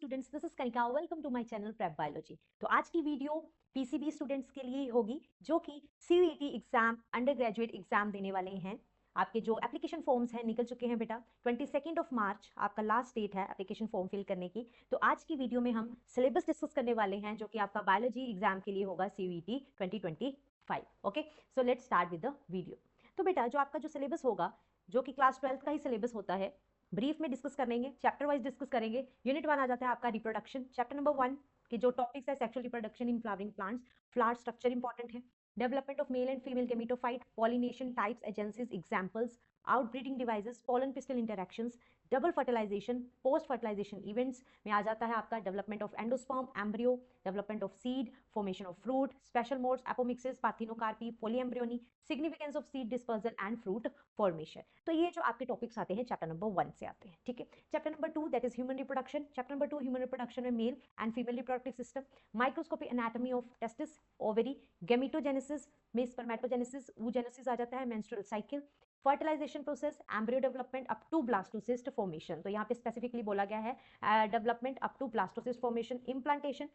students, this is Kanika. Welcome to my channel Prep Biology. तो आज की video PCB students के लिए होगी जो कि CUET exam under graduate exam देने वाले हैं। आपके जो एप्लीकेशन फॉर्म्स हैं निकल चुके हैं बेटा। 22 मार्च आपका लास्ट डेट है एप्लीकेशन फॉर्म फिल करने की। तो आज की वीडियो में हम सिलेबस डिस्कस करने वाले हैं जो कि आपका बायोलॉजी एग्जाम के लिए होगा CUET 2025। Okay, so let's start with the video. तो बेटा जो आपका जो सिलेबस होगा जो कि क्लास 12 का ही सिलेबस होता है, ब्रीफ में डिस्कस करेंगे, चैप्टर वाइज डिस्कस करेंगे। यूनिट 1 आ जाता है आपका रिप्रोडक्शन। चैप्टर नंबर 1 के जो टॉपिक्स है sexual reproduction in flowering plants, flower structure important है, development of male and female gametophyte, pollination types, agencies, examples, outbreeding devices, pollen pistil interactions, double fertilization, post fertilization events में आ जाता है आपका development of endosperm, embryo, development of seed, formation of fruit, special modes, apomixis, parthenocarpy, polyembryony, significance of seed dispersal and fruit formation. तो ये जो आपके topics आते हैं चैप्टर नंबर 1 से आते हैं, ठीक है। Chapter number 2 that is human reproduction. Chapter number 2 human reproduction में male and female reproductive system, microscopy anatomy of testis, ovary, gametogenesis में स्पर्मेटोजेनेसिस, oogenesis आ जाता है, menstrual cycle, fertilization process, embryo development up to blastocyst formation. तो यहाँ पे specifically बोला गया है development up to blastocyst formation, implantation,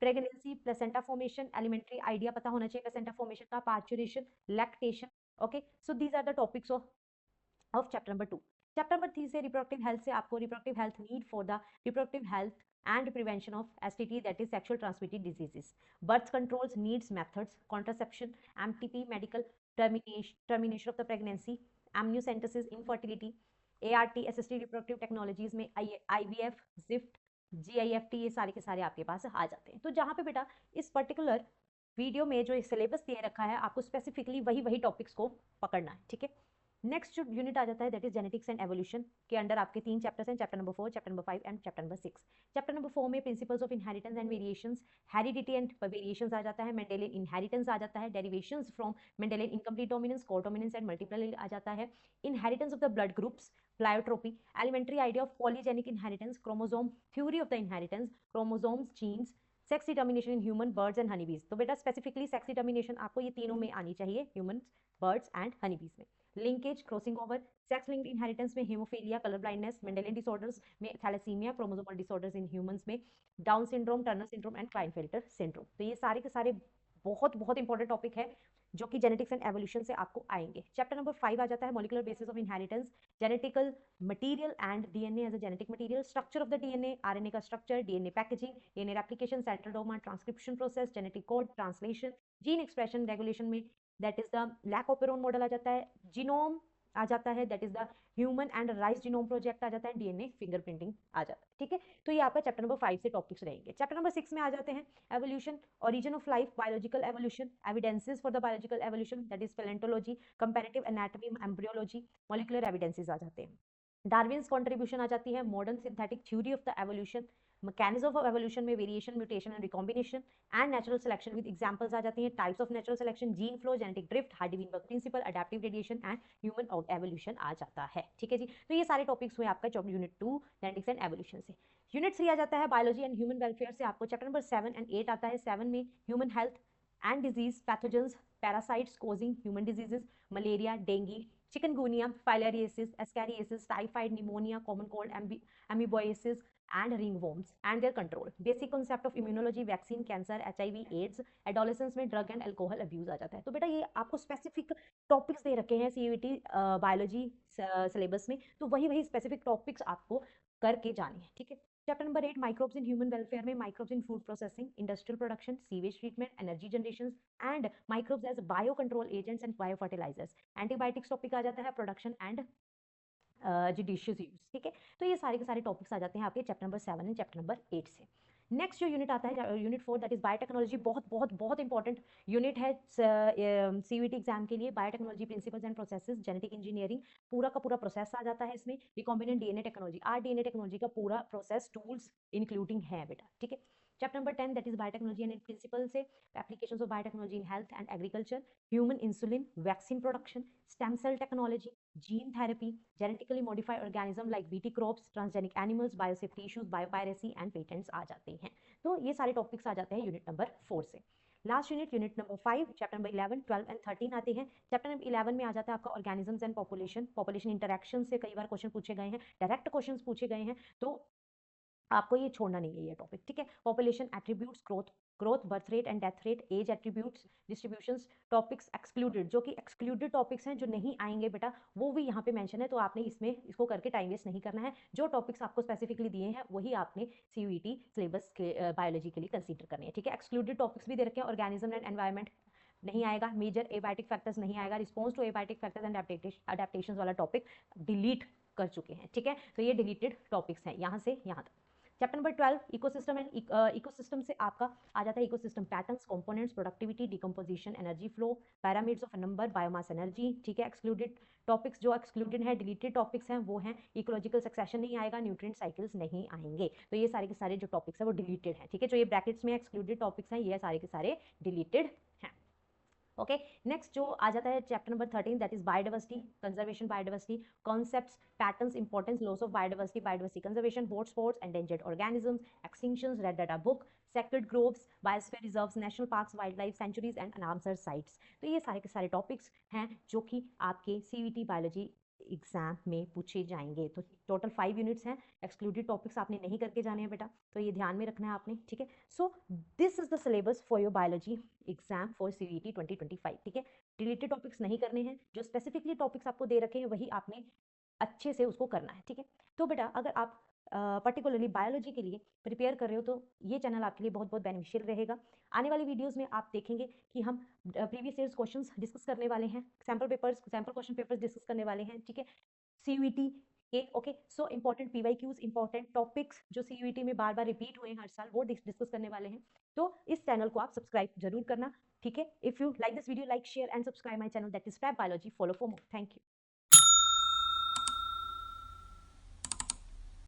pregnancy, placenta formation, elementary idea पता होना चाहिए प्लेसेंटा फॉर्मेशन का, parturition, lactation. Okay, so these are the topics of chapter number 2। Chapter number 3 से रिप्रोडक्टिव हेल्थ से आपको reproductive health need for the reproductive health and prevention of STD, that is sexual transmitted diseases, birth controls, needs, methods, contraception, MTP, medical termination of the pregnancy, amniocentesis, infertility, ART, assisted reproductive technologies में IVF, ZIFT, GIFT, ये सारे के सारे आपके पास आ जाते हैं। तो जहाँ पे बेटा इस पर्टिकुलर वीडियो में जो सिलेबस दे रखा है आपको स्पेसिफिकली वही टॉपिक्स को पकड़ना है, ठीक है। नेक्स्ट जो यूनिट आ जाता है that is genetics and evolution के अंडर आपके 3 चैप्टर्स हैं, chapter number 4, chapter number 5 and chapter number 6। Chapter number 4 में principles of inheritance and variations, heredity and variations आ जाता है, मेंडेलियन इनहेरिटेंस आ जाता है, derivations from Mendelian incomplete dominance, codominance and multiple आ जाता है, inheritance of the blood groups, pleiotropy, elementary idea of polygenic inheritance, chromosome theory of the inheritance, chromosomes, genes, sex determination in human, birds and honeybees. तो बेटा specifically sex determination आपको ये तीनों में आनी चाहिए, ह्यूमन, बर्ड्स एंड हनीबीज में। Linkage, crossing over, sex linked inheritance में hemophilia, colour blindness, Mendelian disorders में thalassemia, chromosomal disorders in humans में Down syndrome, Turner syndrome and Klinefelter syndrome. तो ये सारे के सारे बहुत इंपॉर्टेंट टॉपिक है जो कि जेनेटिक्स एंड एवोल्यूशन से आपको आएंगे। चैप्टर नंबर 5 आ जाता है molecular basis of inheritance, genetical material and DNA as a genetic material, structure of the DNA, RNA का structure, DNA packaging, DNA replication, central dogma, transcription process, genetic code, translation, gene expression regulation में that is the lac operon model आ जाता है, genome आ जाता है that is the human and rice genome project आ जाता है, डीएनए फिंगरप्रिंटिंग आ जाता है, ठीक है। तो ये आपका चैप्टर नंबर 5 से टॉपिक्स रहेंगे। चैप्टर नंबर 6 में आ जाते हैं evolution, origin of life, biological evolution, evidences for the biological evolution, that is paleontology, comparative anatomy, embryology, molecular evidences आ जाते हैं। डार्विन्स कॉन्ट्रीब्यूशन आ जाती है, modern synthetic theory of the evolution, mechanism of evolution में variation, mutation and recombination and natural selection with examples आ जाती हैं, types of natural selection, gene flow, genetic drift, Hardy Weinberg principle, adaptive radiation and human evolution आ जाता है, ठीक है जी। तो ये सारे टॉपिक्स हुए आपका यूनिट 2 जेनेटिक्स एंड एवोल्यूशन से। यूनिट 3 आ जाता है बायोलॉजी एंड ह्यूमन वेलफेयर से, आपको चैप्टर नंबर 7 एंड 8 आता है। 7 में human health and disease, pathogens, parasites causing human diseases, malaria, dengue, chikungunya, filariasis, ascariasis, typhoid, pneumonia, common cold, amoebiasis and ringworms and their control, basic concept of immunology, vaccine, cancer, HIV, AIDS, adolescence में drug and alcohol abuse आ जाता है। तो बेटा ये आपको specific topics दे रखे हैं CUET biology syllabus में, तो वही स्पेसिफिक टॉपिक्स आपको करके जाने हैं, ठीक है। Chapter number 8 microbes in human welfare में microbes in food processing, industrial production, sewage treatment, energy generation and microbes as bio control agents and bio fertilizers, antibiotics topic आ जाता है, प्रोडक्शन एंड जुडिशियस यूज, ठीक है। तो ये सारे के सारे टॉपिक्स आ जाते हैं आपके chapter number 7 and chapter number 8 से। नेक्स्ट जो यूनिट आता है यूनिट 4 दैट इज बायोटेक्नोलॉजी, बहुत इंपॉर्टेंट यूनिट है सीयूईटी एग्जाम के लिए। Biotechnology, principles and processes, genetic engineering, पूरा का पूरा प्रोसेस आ जाता है इसमें, recombinant DNA technology, rDNA technology का पूरा प्रोसेस, टूल्स इंक्लूडिंग है बेटा, ठीक है। Chapter number 10 that is biotechnology and principle से applications of biotechnology in health and agriculture, human insulin, vaccine production, stem cell technology, gene therapy, genetically modified organism like BT crops, transgenic animals, biosafety issues, biopiracy and patents आ जाते हैं। तो ये सारे topics आ जाते हैं unit number 4 से। Last unit number 5, chapter number 11, 12 and 13 आते हैं। चैप्टर नंबर 11 में आ जाता है आपका ऑर्गेनिजम्स एंड पॉपुलेशन इंटरेक्शन से कई बार क्वेश्चन पूछे गए हैं, डायरेक्ट क्वेश्चन पूछे गए हैं। तो आपको ये छोड़ना नहीं है ये टॉपिक, ठीक है। Population attributes, growth birth rate and death rate, age attributes, distributions, topics excluded, जो कि एक्सक्लूडेड टॉपिक्स हैं जो नहीं आएंगे बेटा, वो भी यहाँ पे मेंशन है, तो आपने इसमें इसको करके टाइम वेस्ट नहीं करना है। जो टॉपिक्स आपको स्पेसिफिकली दिए हैं वही आपने सीयूईटी सिलेबस के बायोलॉजी के लिए कंसीडर करनी है, ठीक है। एक्सक्लूडेड टॉपिक्स भी दे रखे हैं, ऑर्गेनिज्म एंड एनवायरमेंट नहीं आएगा, मेजर एबायोटिक फैक्टर्स नहीं आएगा, response to abiotic factors and adaptation वाला टॉपिक डिलीट कर चुके हैं, ठीक है। तो ये डिलीटेड टॉपिक्स हैं यहाँ से यहाँ तक। Chapter number 12 ecosystem and ecosystem से आपका आ जाता है ecosystem patterns, components, productivity, decomposition, energy flow, parameters of number, biomass energy, ठीक है। एक्सक्लूडेड टॉपिक्स जो एक्सक्लूडेड है, डिलीटेड टॉपिक्स हैं वो हैं इकोलॉजिकल सक्सेशन नहीं आएगा, न्यूट्रिएंट साइकिल्स नहीं आएंगे, तो ये सारे के सारे जो टॉपिक्स हैं वो डिलीटेड हैं, ठीक है। जो ये ब्रैकेट्स में एक्सक्लूडेड टॉपिक्स हैं ये सारे के सारे डिलीटेड हैं। ओके, नेक्स्ट जो आ जाता है chapter number 13 that is biodiversity, conservation, biodiversity, concepts, patterns, importance, loss of biodiversity, biodiversity conservation, hotspots, endangered organisms, extinctions, red data book, sacred groves, biosphere reserves, national parks, wild life sanctuaries and unanswered sites. तो ये सारे के सारे topics हैं जो कि आपके CUET biology exam में पूछे जाएंगे। तो टोटल 5 यूनिट्स हैं, एक्सक्लूडेड टॉपिक्स आपने नहीं करके जाने हैं बेटा, तो ये ध्यान में रखना है आपने, ठीक है। So this is the syllabus for your biology exam for CUET 2025, ठीक है। डिलीटेड टॉपिक्स नहीं करने हैं, जो स्पेसिफिकली टॉपिक्स आपको दे रखे हैं वही आपने अच्छे से उसको करना है, ठीक है। तो बेटा अगर आप पर्टिकुलरली बायोलॉजी के लिए प्रिपेयर कर रहे हो तो ये चैनल आपके लिए बहुत बहुत बेनिफिशियल रहेगा। आने वाली वीडियोस में आप देखेंगे कि हम प्रीवियस ईयर्स क्वेश्चंस डिस्कस करने वाले हैं, सैम्पल क्वेश्चन पेपर्स डिस्कस करने वाले हैं, ठीक है। सीयूईटी के okay, so important PYQs, important topics जो सीयूईटी में बार बार रिपीट हुए हैं हर साल, वो डिस्कस करने वाले हैं। तो इस चैनल को आप सब्सक्राइब जरूर करना, ठीक है। If you like this video, like, share and subscribe my channel that is prep biology, follow for more. Thank you.